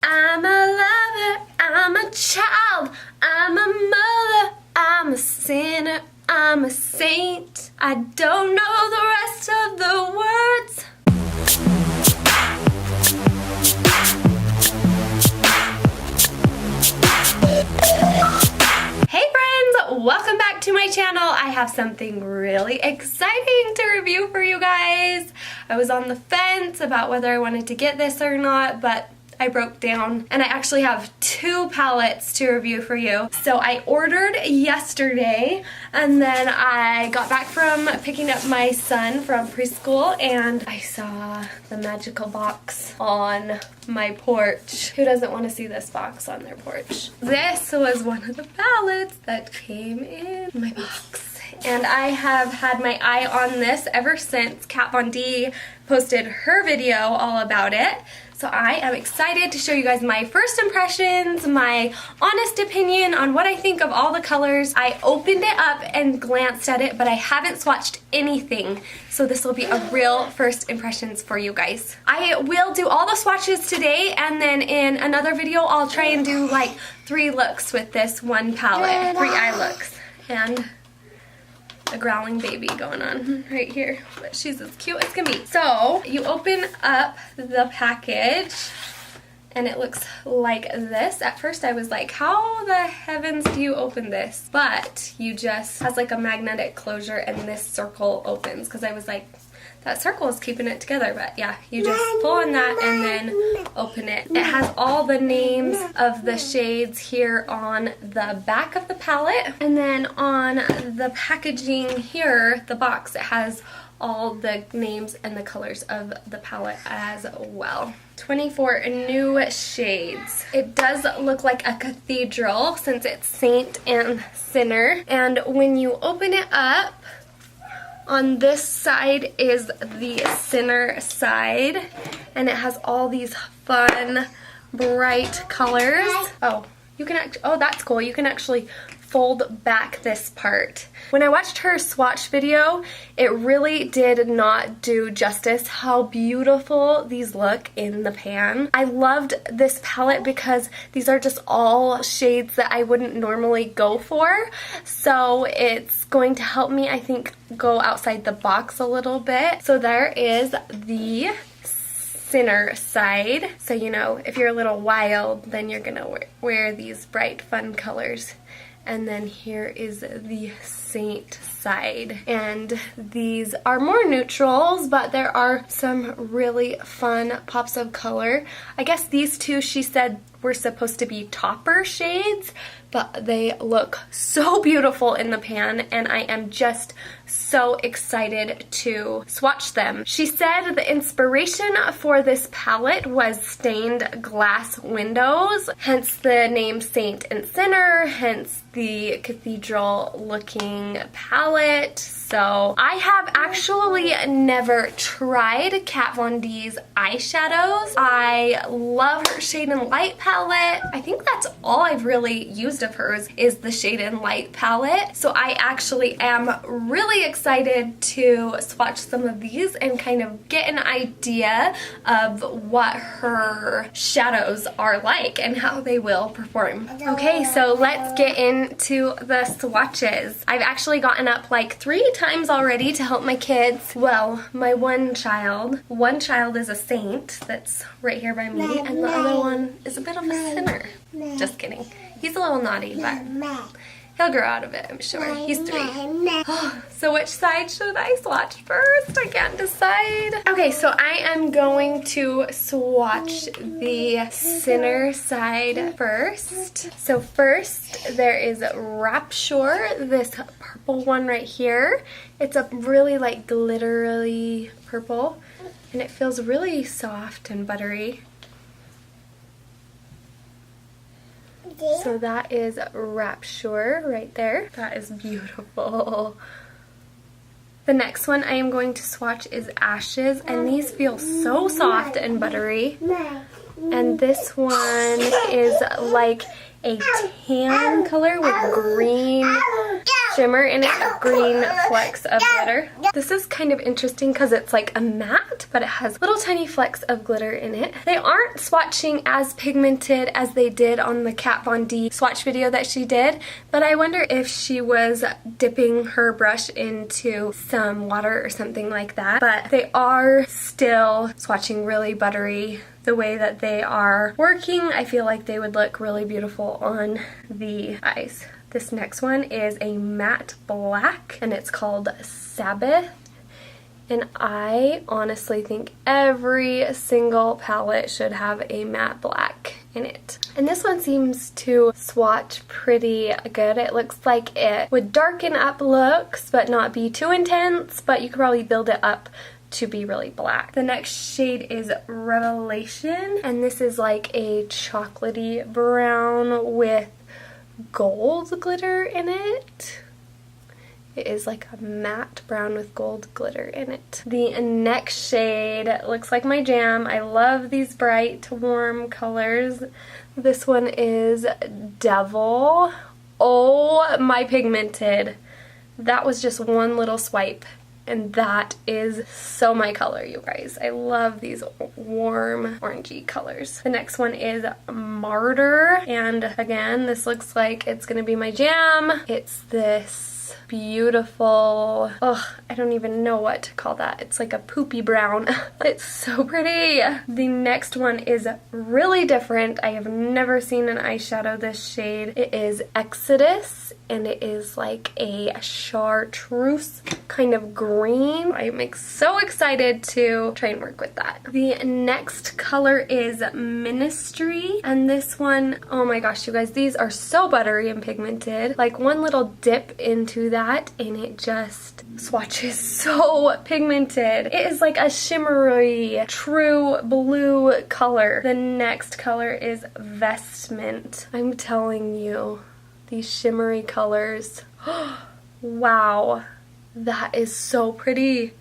I'm a lover, I'm a child, I'm a mother, I'm a sinner, I'm a saint. I don't know the rest of the words. Hey friends, welcome back to my channel. I have something really exciting to review for you guys. I was on the fence about whether I wanted to get this or not, but I broke down and I actually have two palettes to review for you. So I ordered yesterday and then I got back from picking up my son from preschool and I saw the magical box on my porch. Who doesn't want to see this box on their porch? This was one of the palettes that came in my box. And I have had my eye on this ever since Kat Von D posted her video all about it. So I am excited to show you guys my first impressions, my honest opinion on what I think of all the colors. I opened it up and glanced at it, but I haven't swatched anything. So this will be a real first impressions for you guys. I will do all the swatches today, and then in another video I'll try and do like 3 looks with this one palette, 3 eye looks. And a growling baby going on right here, but she's as cute as can be. So you open up the package and it looks like this. At first I was like, how the heavens do you open this? But you just, has like a magnetic closure and this circle opens, because I was like, that circle is keeping it together. But yeah, you just pull on that and then open it. It has all the names of the shades here on the back of the palette. And then on the packaging here, the box, it has all the names and the colors of the palette as well. 24 new shades. It does look like a cathedral since it's saint and sinner. And when you open it up, on this side is the sinner side, and it has all these fun, bright colors. Oh, you can oh, that's cool. You can actually fold back this part. When I watched her swatch video, it really did not do justice how beautiful these look in the pan. I loved this palette because these are just all shades that I wouldn't normally go for. So it's going to help me, I think, go outside the box a little bit. So there is the sinner side. So, you know, if you're a little wild, then you're gonna wear these bright, fun colors. And then here is the saint side. And these are more neutrals, but there are some really fun pops of color. I guess these two, she said, were supposed to be topper shades, but they look so beautiful in the pan, and I am just so excited to swatch them. She said the inspiration for this palette was stained glass windows, hence the name Saint and Sinner, hence the cathedral looking palette. So I have actually never tried Kat Von D's eyeshadows. I love her Shade and Light palette. I think that's all I've really used of hers is the Shade and Light palette. So I actually am really excited to swatch some of these and kind of get an idea of what her shadows are like and how they will perform. Okay, so let's get into the swatches. I've actually gotten up like 3 times already to help my kids. Well, my one child is a saint that's right here by me, and the other one is a bit of a sinner. Just kidding. He's a little naughty, but he'll grow out of it, I'm sure. He's 3. So which side should I swatch first? I can't decide. Okay, so I am going to swatch the sinner side first. So first, there is Rapture, this purple one right here. It's a really like glittery purple, and it feels really soft and buttery. So that is Rapture right there. That is beautiful. The next one I am going to swatch is Ashes, and these feel so soft and buttery. And this one is like a tan color with green shimmer and it's green flecks of glitter. This is kind of interesting because it's like a matte, but it has little tiny flecks of glitter in it. They aren't swatching as pigmented as they did on the Kat Von D swatch video that she did, but I wonder if she was dipping her brush into some water or something like that. But they are still swatching really buttery. The way that they are working, I feel like they would look really beautiful on the eyes. This next one is a matte black and it's called Sabbath. And I honestly think every single palette should have a matte black in it. And this one seems to swatch pretty good. It looks like it would darken up looks but not be too intense, but you could probably build it up to be really black. The next shade is Revelation, and this is like a chocolatey brown with gold glitter in it. It is like a matte brown with gold glitter in it. The next shade looks like my jam. I love these bright, warm colors. This one is Devil. Oh, my pigmented. That was just one little swipe. And that is so my color, you guys. I love these warm orangey colors. The next one is Martyr. And again, this looks like it's gonna be my jam. It's this beautiful, I don't even know what to call that. It's like a poopy brown. It's so pretty. The next one is really different. I have never seen an eyeshadow this shade. It is Exodus, and it is like a chartreuse kind of green. I'm so excited to try and work with that. The next color is Ministry, and this one, oh my gosh, you guys, these are so buttery and pigmented. Like one little dip into that and it just swatches so pigmented. It is like a shimmery, true blue color. The next color is Vestment. I'm telling you, these shimmery colors. Wow, that is so pretty.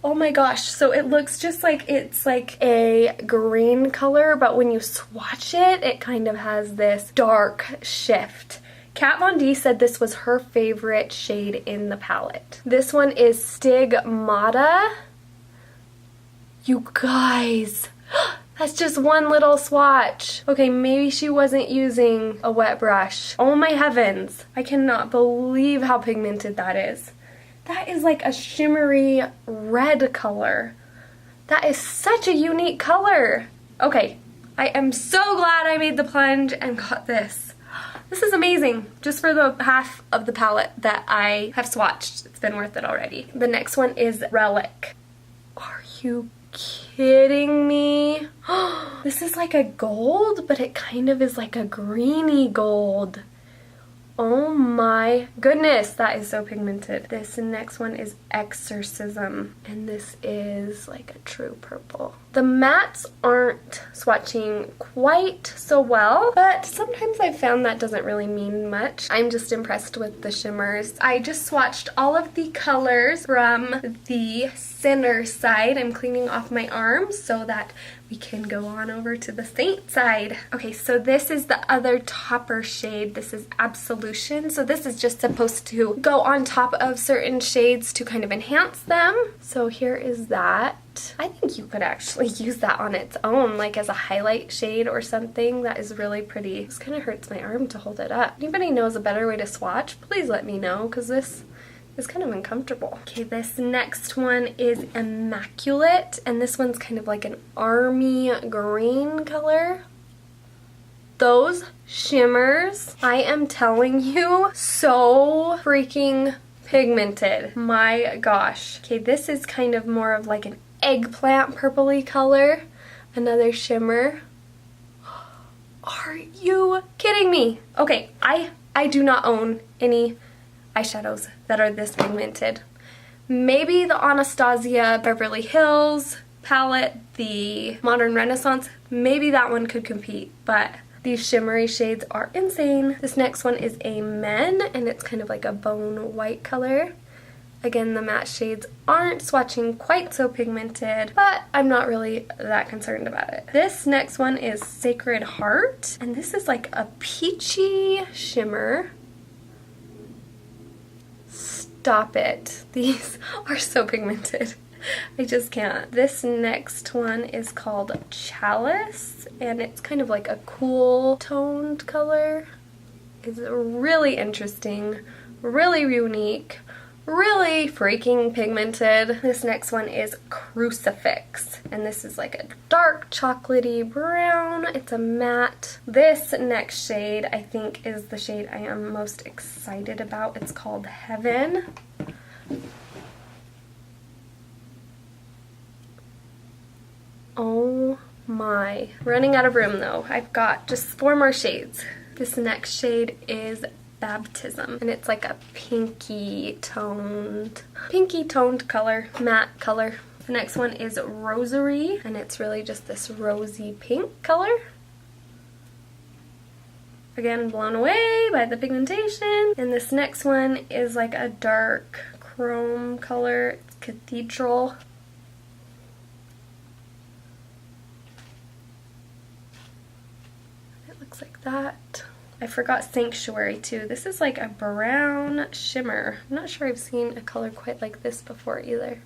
Oh my gosh, so it looks just like it's like a green color, but when you swatch it, it kind of has this dark shift. Kat Von D said this was her favorite shade in the palette. This one is Stigmata. You guys, that's just one little swatch. Okay, maybe she wasn't using a wet brush. Oh my heavens, I cannot believe how pigmented that is. That is like a shimmery red color. That is such a unique color. Okay, I am so glad I made the plunge and got this. This is amazing, just for the half of the palette that I have swatched. It's been worth it already. The next one is Relic. Are you kidding me? This is like a gold, but it kind of is like a greeny gold. Oh my goodness, that is so pigmented. This next one is Exorcism, and this is like a true purple. The mattes aren't swatching quite so well, but sometimes I've found that doesn't really mean much. I'm just impressed with the shimmers. I just swatched all of the colors from the center side. I'm cleaning off my arms so that we can go on over to the Saint side. Okay, so this is the other topper shade. This is Absolution. So this is just supposed to go on top of certain shades to kind of enhance them. So here is that. I think you could actually use that on its own, like as a highlight shade or something. That is really pretty. This kind of hurts my arm to hold it up. Anybody knows a better way to swatch? Please let me know, because this is kind of uncomfortable. Okay, this next one is Immaculate, and this one's kind of like an army green color. Those shimmers, I am telling you, so freaking pigmented. My gosh. Okay, this is kind of more of like an eggplant purpley color. Another shimmer. Are you kidding me? Okay, I do not own any eyeshadows that are this pigmented. Maybe the Anastasia Beverly Hills palette, the Modern Renaissance, maybe that one could compete, but these shimmery shades are insane. This next one is Amen, and it's kind of like a bone white color. Again, the matte shades aren't swatching quite so pigmented, but I'm not really that concerned about it. This next one is Sacred Heart, and this is like a peachy shimmer. Stop it. These are so pigmented. I just can't. This next one is called Chalice, and it's kind of like a cool toned color. It's really interesting, really unique, really freaking pigmented. This next one is Crucifix, and this is like a dark chocolatey brown. It's a matte. This next shade I think is the shade I am most excited about. It's called Heaven. Oh my. Running out of room though. I've got just 4 more shades. This next shade is Baptism, and it's like a pinky toned color, matte color. The next one is Rosary, and it's really just this rosy pink color. Again, blown away by the pigmentation. And this next one is like a dark chrome color. It's Cathedral. Looks like that. I forgot Sanctuary too. This is like a brown shimmer. I'm not sure I've seen a color quite like this before either.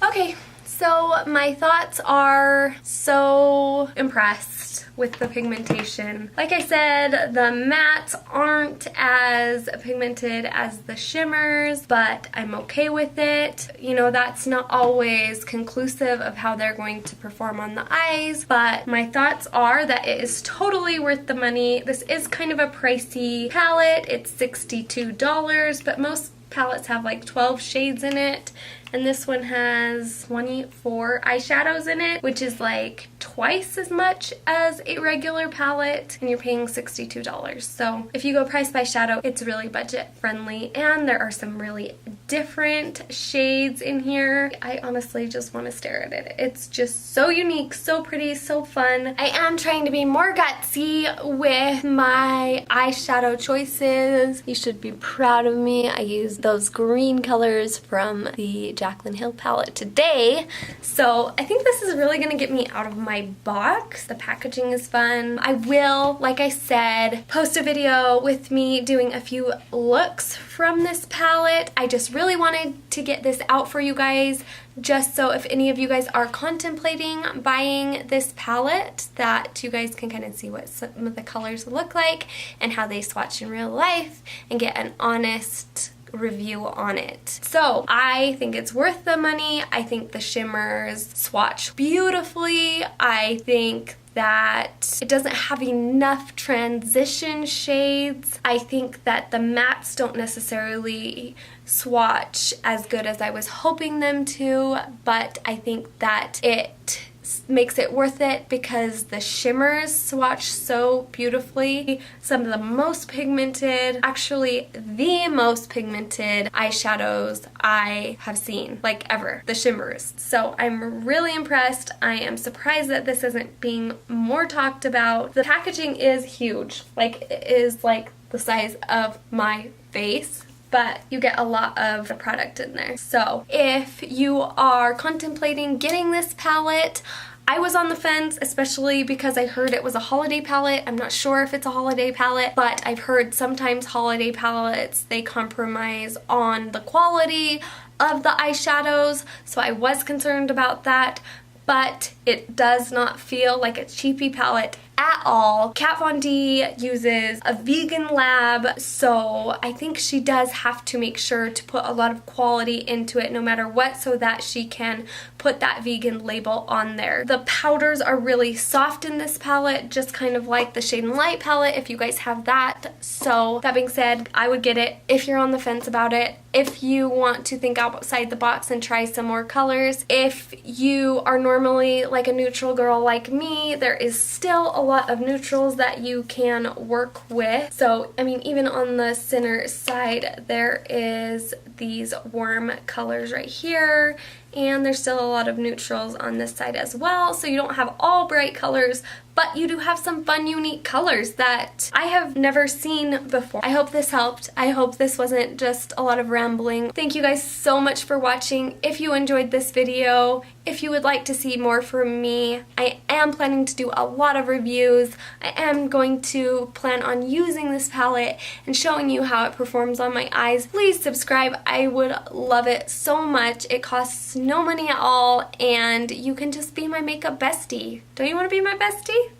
Okay, so my thoughts are so impressed with the pigmentation. Like I said, the mattes aren't as pigmented as the shimmers, but I'm okay with it. You know, that's not always conclusive of how they're going to perform on the eyes, but my thoughts are that it is totally worth the money. This is kind of a pricey palette. It's $62, but most palettes have like 12 shades in it, and this one has 24 eyeshadows in it, which is like twice as much as a regular palette, and you're paying $62. So if you go price by shadow, it's really budget friendly, and there are some really different shades in here. I honestly just want to stare at it. It's just so unique, so pretty, so fun. I am trying to be more gutsy with my eyeshadow choices. You should be proud of me. I used those green colors from the Jaclyn Hill palette today, so I think this is really going to get me out of my box. The packaging is fun. I will, like I said, post a video with me doing a few looks from this palette. I just really wanted to get this out for you guys, just so if any of you guys are contemplating buying this palette, that you guys can kind of see what some of the colors look like and how they swatch in real life and get an honest review on it. So I think it's worth the money. I think the shimmers swatch beautifully. I think that it doesn't have enough transition shades. I think that the mattes don't necessarily swatch as good as I was hoping them to, but I think that it makes it worth it because the shimmers swatch so beautifully. Some of the most pigmented, actually the most pigmented eyeshadows I have seen, like ever, the shimmers. So I'm really impressed. I am surprised that this isn't being more talked about. The packaging is huge, like it is like the size of my face, but you get a lot of the product in there. So if you are contemplating getting this palette, I was on the fence, especially because I heard it was a holiday palette. I'm not sure if it's a holiday palette, but I've heard sometimes holiday palettes, they compromise on the quality of the eyeshadows, so I was concerned about that, but it does not feel like a cheapy palette at all. Kat Von D uses a vegan lab, so I think she does have to make sure to put a lot of quality into it no matter what, so that she can put that vegan label on there. The powders are really soft in this palette, just kind of like the Shade and Light palette if you guys have that. So that being said, I would get it if you're on the fence about it. If you want to think outside the box and try some more colors. If you are normally like a neutral girl like me, there is still a lot of neutrals that you can work with. So, I mean, even on the center side, there is these warm colors right here, and there's still a lot of neutrals on this side as well, so you don't have all bright colors, but you do have some fun, unique colors that I have never seen before. I hope this helped. I hope this wasn't just a lot of rambling. Thank you guys so much for watching. If you enjoyed this video, If you would like to see more from me, I am planning to do a lot of reviews. I am going to plan on using this palette and showing you how it performs on my eyes. Please subscribe. I would love it so much. It costs no money at all, and you can just be my makeup bestie. Don't you want to be my bestie?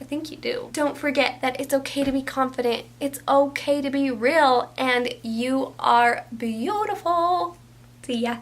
I think you do. Don't forget that it's okay to be confident. It's okay to be real, and you are beautiful. See ya.